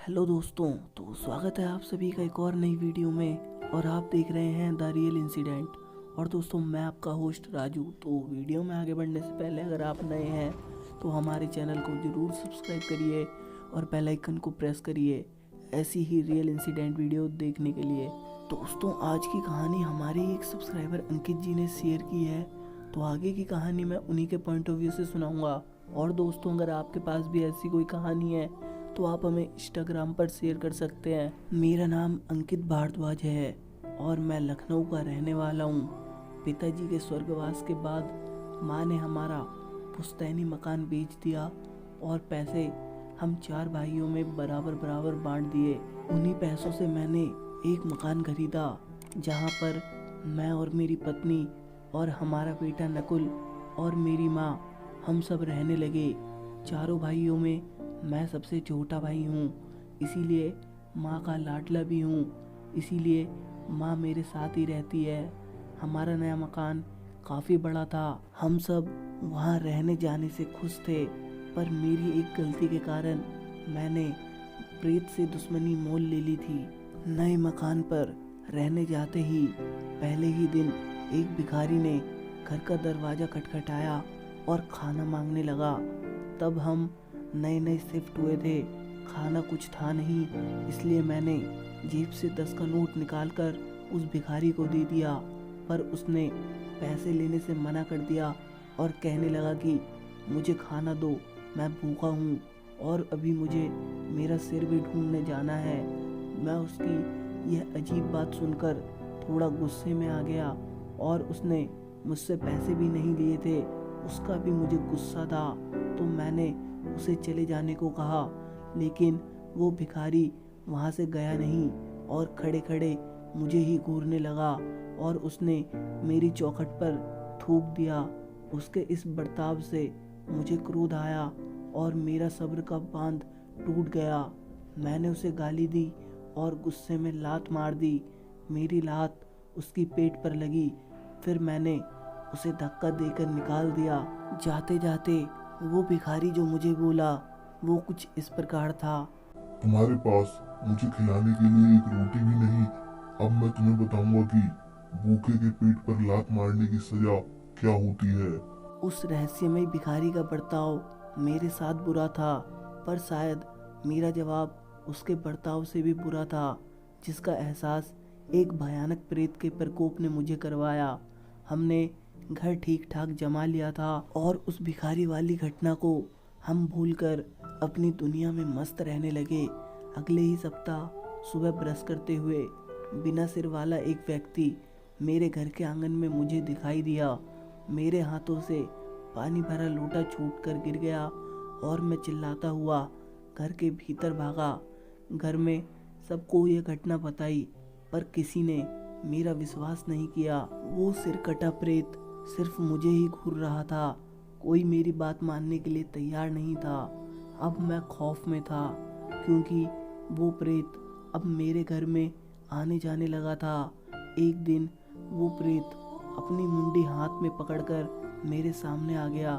Hello दोस्तों। तो स्वागत है आप सभी का एक और नई वीडियो में और आप देख रहे हैं द रियल इंसिडेंट। और दोस्तों मैं आपका होस्ट राजू। तो वीडियो में आगे बढ़ने से पहले अगर आप नए हैं तो हमारे चैनल को ज़रूर सब्सक्राइब करिए और बेल आइकन को प्रेस करिए ऐसी ही रियल इंसिडेंट वीडियो देखने के लिए। दोस्तों आज की कहानी हमारे एक सब्सक्राइबर अंकित जी ने शेयर की है, तो आगे की कहानी मैं उन्हीं के पॉइंट ऑफ व्यू से सुनाऊंगा। और दोस्तों अगर आपके पास भी ऐसी कोई कहानी है तो आप हमें इंस्टाग्राम पर शेयर कर सकते हैं। मेरा नाम अंकित भारद्वाज है और मैं लखनऊ का रहने वाला हूँ। पिताजी के स्वर्गवास के बाद माँ ने हमारा पुश्तैनी मकान बेच दिया और पैसे हम 4 भाइयों में बराबर बराबर बांट दिए। उन्हीं पैसों से मैंने एक मकान खरीदा जहाँ पर मैं और मेरी पत्नी और हमारा बेटा नकुल और मेरी माँ हम सब रहने लगे। चारों भाइयों में मैं सबसे छोटा भाई हूँ, इसीलिए माँ का लाडला भी हूँ, इसीलिए माँ मेरे साथ ही रहती है। हमारा नया मकान काफ़ी बड़ा था, हम सब वहाँ रहने जाने से खुश थे, पर मेरी एक गलती के कारण मैंने प्रेत से दुश्मनी मोल ले ली थी। नए मकान पर रहने जाते ही पहले ही दिन एक भिखारी ने घर का दरवाज़ा खटखटाया और खाना मांगने लगा। तब हम नए नए शिफ्ट हुए थे, खाना कुछ था नहीं, इसलिए मैंने जेब से 10 का नोट निकालकर उस भिखारी को दे दिया, पर उसने पैसे लेने से मना कर दिया और कहने लगा कि मुझे खाना दो, मैं भूखा हूँ और अभी मुझे मेरा सिर भी ढूंढने जाना है। मैं उसकी यह अजीब बात सुनकर थोड़ा गुस्से में आ गया और उसने मुझसे पैसे भी नहीं लिए थे, उसका भी मुझे गुस्सा था, तो मैंने उसे चले जाने को कहा, लेकिन वो भिखारी वहाँ से गया नहीं और खड़े खड़े मुझे ही घूरने लगा और उसने मेरी चौखट पर थूक दिया। उसके इस बर्ताव से मुझे क्रोध आया और मेरा सब्र का बांध टूट गया। मैंने उसे गाली दी और गुस्से में लात मार दी। मेरी लात उसकी पेट पर लगी, फिर मैंने उसे धक्का देकर निकाल दिया। जाते जाते वो भिखारी जो मुझे बोला वो कुछ इस प्रकार था। तुम्हारे पास मुझे खिलाने के लिए एक रोटी भी नहीं। अब मैं तुम्हें बताऊंगा कि भूखे के पेट पर लात मारने की सजा क्या होती है। उस रहस्यमय भिखारी का बर्ताव मेरे साथ बुरा था, पर शायद मेरा जवाब उसके बर्ताव से भी बुरा था, जिसका एहसास एक भयानक प्रेत के प्रकोप ने मुझे करवाया। हमने घर ठीक ठाक जमा लिया था और उस भिखारी वाली घटना को हम भूलकर अपनी दुनिया में मस्त रहने लगे। अगले ही सप्ताह सुबह ब्रश करते हुए बिना सिर वाला एक व्यक्ति मेरे घर के आंगन में मुझे दिखाई दिया। मेरे हाथों से पानी भरा लोटा छूटकर गिर गया और मैं चिल्लाता हुआ घर के भीतर भागा। घर में सबको यह घटना बताई, पर किसी ने मेरा विश्वास नहीं किया। वो सिरकटा प्रेत सिर्फ मुझे ही घूर रहा था, कोई मेरी बात मानने के लिए तैयार नहीं था। अब मैं खौफ में था, क्योंकि वो प्रेत अब मेरे घर में आने जाने लगा था। एक दिन वो प्रेत अपनी मुंडी हाथ में पकड़कर मेरे सामने आ गया।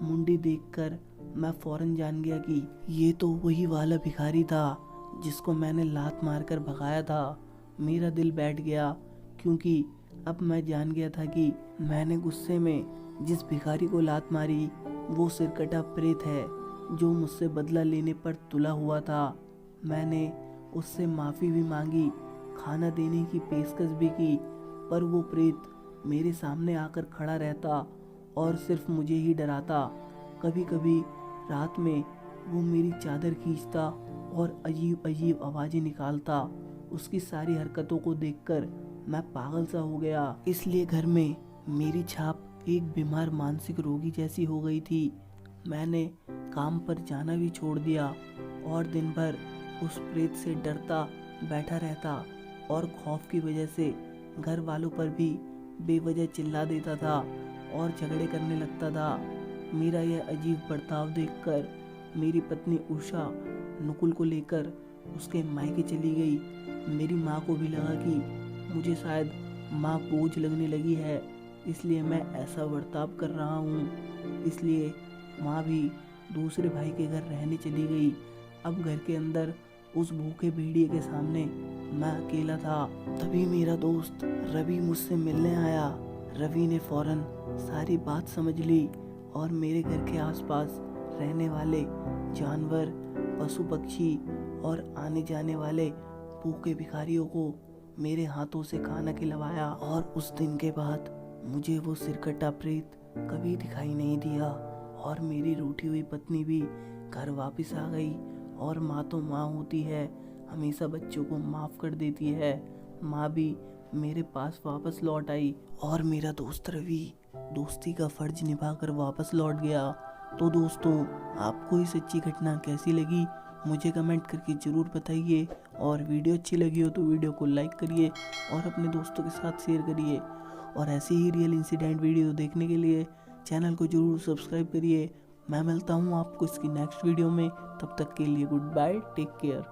मुंडी देखकर मैं फौरन जान गया कि ये तो वही वाला भिखारी था जिसको मैंने लात मारकर भगाया था। मेरा दिल बैठ गया, क्योंकि अब मैं जान गया था कि मैंने गुस्से में जिस भिखारी को लात मारी वो सिरकटा प्रेत है जो मुझसे बदला लेने पर तुला हुआ था। मैंने उससे माफ़ी भी मांगी, खाना देने की पेशकश भी की, पर वो प्रेत मेरे सामने आकर खड़ा रहता और सिर्फ मुझे ही डराता। कभी कभी रात में वो मेरी चादर खींचता और अजीब अजीब आवाज़ें निकालता। उसकी सारी हरकतों को देखकर मैं पागल सा हो गया। इसलिए घर में मेरी छाप एक बीमार मानसिक रोगी जैसी हो गई थी। मैंने काम पर जाना भी छोड़ दिया और दिन भर उस प्रेत से डरता बैठा रहता और खौफ की वजह से घर वालों पर भी बेवजह चिल्ला देता था और झगड़े करने लगता था। मेरा यह अजीब बर्ताव देखकर मेरी पत्नी उषा नुकुल को लेकर उसके मायके चली गई। मेरी माँ को भी लगा कि मुझे शायद माँ बोझ लगने लगी है, इसलिए मैं ऐसा बर्ताव कर रहा हूँ। इसलिए माँ भी दूसरे भाई के घर रहने चली गई। अब घर के अंदर उस भूखे भेड़िए के सामने मैं अकेला था। तभी मेरा दोस्त रवि मुझसे मिलने आया। रवि ने फौरन सारी बात समझ ली और मेरे घर के आसपास रहने वाले जानवर, पशु पक्षी और आने जाने वाले भूखे भिखारियों को मेरे हाथों से खाना खिलवाया। और उस दिन के बाद मुझे वो सिरकट्टा प्रेत कभी दिखाई नहीं दिया और मेरी रूठी हुई पत्नी भी घर वापस आ गई। और माँ तो माँ होती है, हमेशा बच्चों को माफ़ कर देती है। माँ भी मेरे पास वापस लौट आई और मेरा दोस्त रवि दोस्ती का फर्ज निभाकर वापस लौट गया। तो दोस्तों, आपको ये सच्ची घटना कैसी लगी मुझे कमेंट करके ज़रूर बताइए। और वीडियो अच्छी लगी हो तो वीडियो को लाइक करिए और अपने दोस्तों के साथ शेयर करिए। और ऐसे ही रियल इंसिडेंट वीडियो देखने के लिए चैनल को ज़रूर सब्सक्राइब करिए। मैं मिलता हूँ आपको इसकी नेक्स्ट वीडियो में। तब तक के लिए गुड बाय, टेक केयर।